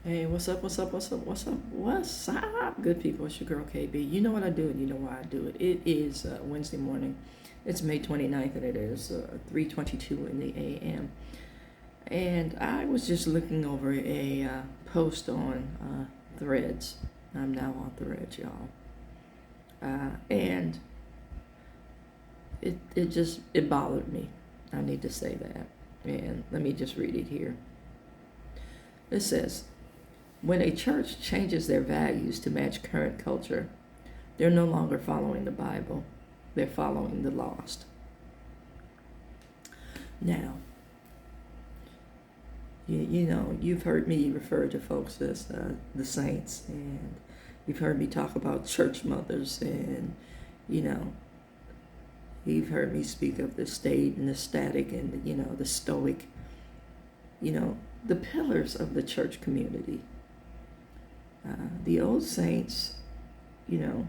Hey, what's up? What's up? What's up? What's up? What's up? Good people, it's your girl KB. You know what I do and you know why I do it. It is Wednesday morning. It's May 29th and it is 3:22 in the AM. And I was just looking over a post on Threads. I'm now on Threads, y'all. And it bothered me. I need to say that. And let me just read it here. It says, when a church changes their values to match current culture, they're no longer following the Bible, they're following the lost. Now, you know, you've heard me refer to folks as the saints, and you've heard me talk about church mothers, and, you know, you've heard me speak of the staid and the static and, you know, the stoic, you know, the pillars of the church community. The old saints, you know,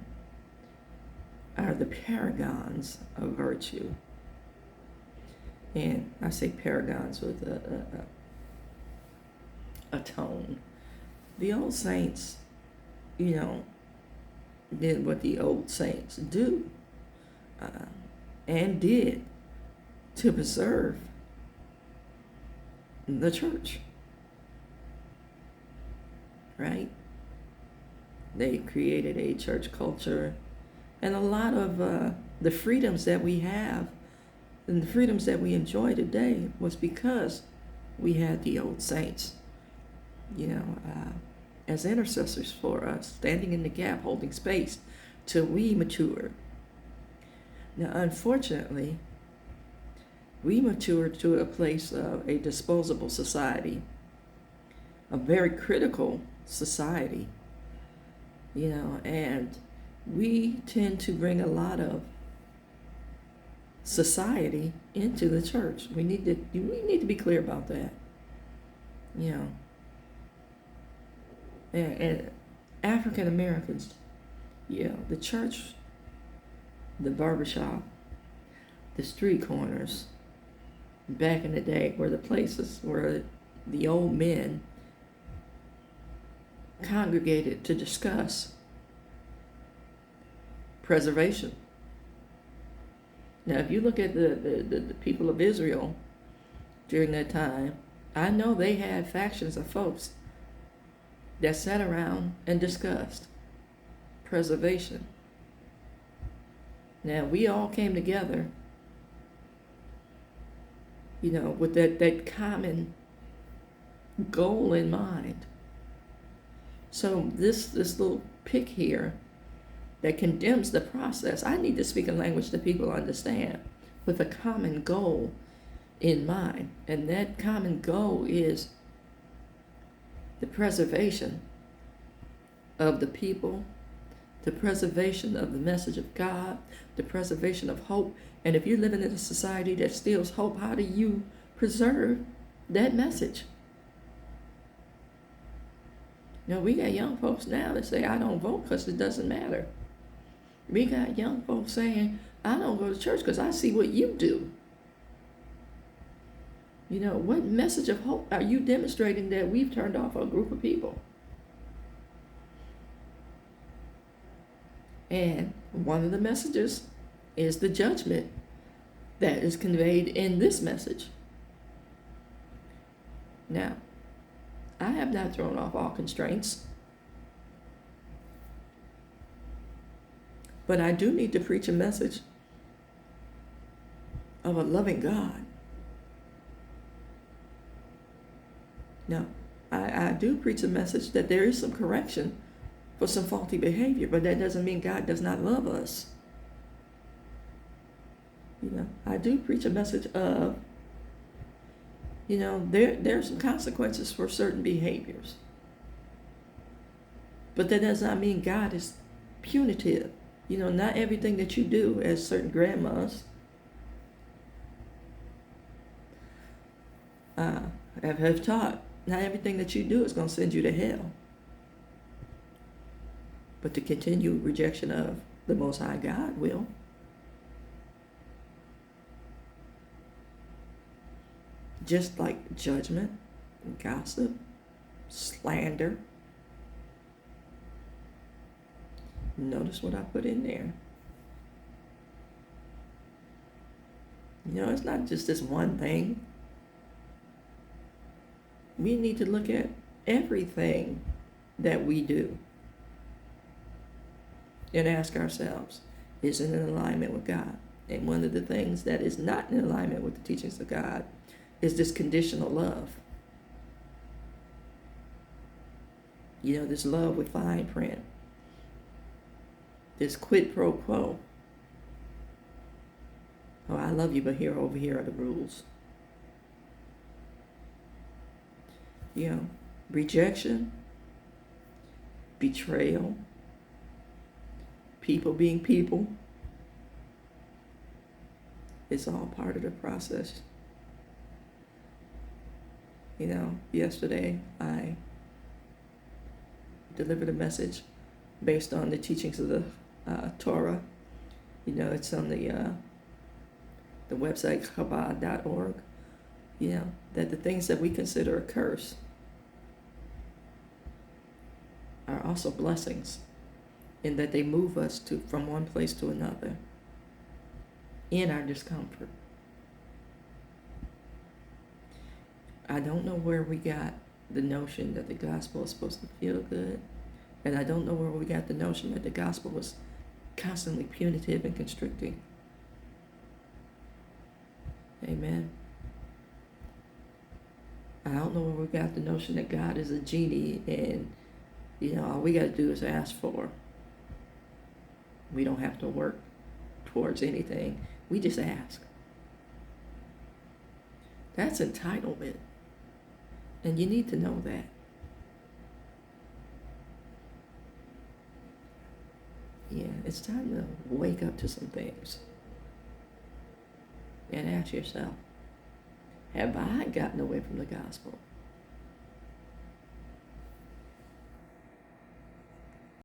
are the paragons of virtue. And I say paragons with a tone. The old saints, you know, did what the old saints do and did to preserve the church, right? They created a church culture, and a lot of the freedoms that we have and the freedoms that we enjoy today was because we had the old saints, you know, as intercessors for us, standing in the gap, holding space till we mature. Now, unfortunately, we matured to a place of a disposable society, a very critical society, you know, and we tend to bring a lot of society into the church. We need to be clear about that, you know. And African Americans, you know, the church, the barbershop, the street corners, back in the day were the places where the old men congregated to discuss preservation. Now, if you look at the people of Israel during that time, I know they had factions of folks that sat around and discussed preservation. Now, we all came together, you know, with that common goal in mind. So this little pick here that condemns the process, I need to speak a language that people understand with a common goal in mind. And that common goal is the preservation of the people, the preservation of the message of God, the preservation of hope. And if you're living in a society that steals hope, how do you preserve that message? You know, we got young folks now that say, I don't vote because it doesn't matter. We got young folks saying, I don't go to church because I see what you do. You know, what message of hope are you demonstrating that we've turned off a group of people? And one of the messages is the judgment that is conveyed in this message. Now, I have not thrown off all constraints, but I do need to preach a message of a loving God. Now, I do preach a message that there is some correction for some faulty behavior, but that doesn't mean God does not love us. You know, I do preach a message of, you know, there are some consequences for certain behaviors. But that does not mean God is punitive. You know, not everything that you do, as certain grandmas have taught, not everything that you do is going to send you to hell. But the continued rejection of the Most High God will. Just like judgment and gossip slander. Notice what I put in there. It's not just this one thing. We need to look at everything that we do and ask ourselves, is it in alignment with God? And one of the things that is not in alignment with the teachings of God is this conditional love. This love with fine print. This quid pro quo. Oh, I love you, but over here are the rules. Rejection, betrayal, people being people. It's all part of the process. Yesterday I delivered a message based on the teachings of the Torah. It's on the website Chabad.org. That the things that we consider a curse are also blessings, in that they move us from one place to another in our discomfort. I don't know where we got the notion that the gospel is supposed to feel good, and I don't know where we got the notion that the gospel was constantly punitive and constricting. Amen. I don't know where we got the notion that God is a genie and, all we got to do is ask for. We don't have to work towards anything. We just ask. That's entitlement. And you need to know that. Yeah, it's time to wake up to some things. And ask yourself, have I gotten away from the gospel?